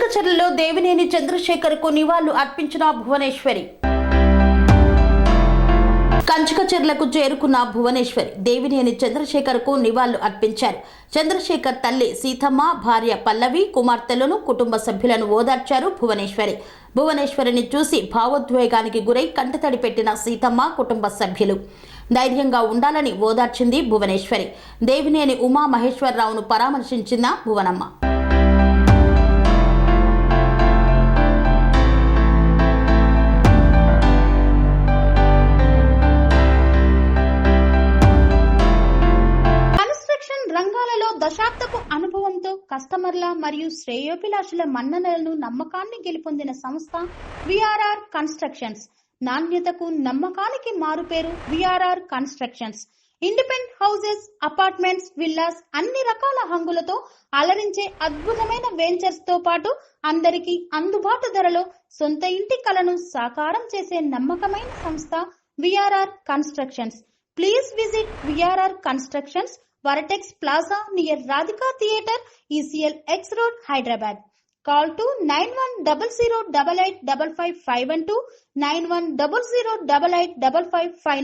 కంచకచర్లలో దేవినేని చంద్రశేఖర్కు నివాళులు అర్పించిన భువనేశ్వరి. కంచకచర్లకు చేరుకున్న భువనేశ్వరి దేవినేని చంద్రశేఖర్కు నివాళులు అర్పించారు. చంద్రశేఖర్ తల్లి సీతమ్మ, భార్య పల్లవి, కుమార్తెలను, కుటుంబ సభ్యులను ఓదార్చారు భువనేశ్వరి. భువనేశ్వరిని చూసి భావోద్వేగానికి గురై కంటతడి పెట్టిన సీతమ్మ, కుటుంబ సభ్యులు ధైర్యంగా ఉండాలని ఓదార్చింది భువనేశ్వరి. దేవినేని ఉమా మహేశ్వరరావును పరామర్శించిన భువనమ్మ. రంగాలలో దశాబ్దపు అనుభవంతో కస్టమర్ల మరియు శ్రేయోభిలాషుల మన్ననలను, నమ్మకాన్ని గెలుపొందిన సంస్థ విఆర్ఆర్ కన్స్ట్రక్షన్స్. నాణ్యతకు, నమ్మకానికి మారుపేరు VRR constructions. Independent houses, apartments, villas అన్ని రకాల హంగులతో అలరించే అద్భుతమైన వెంచర్స్ తో పాటు అందరికీ అందుబాటు ధరలో సొంత ఇంటి కలను సాకారం చేసే నమ్మకమైన సంస్థ VRR constructions. Please visit VRR constructions, Varatex Plaza near Radhika Theatre, ECL X Road, Hyderabad. Call to 910088555512, 9100885559.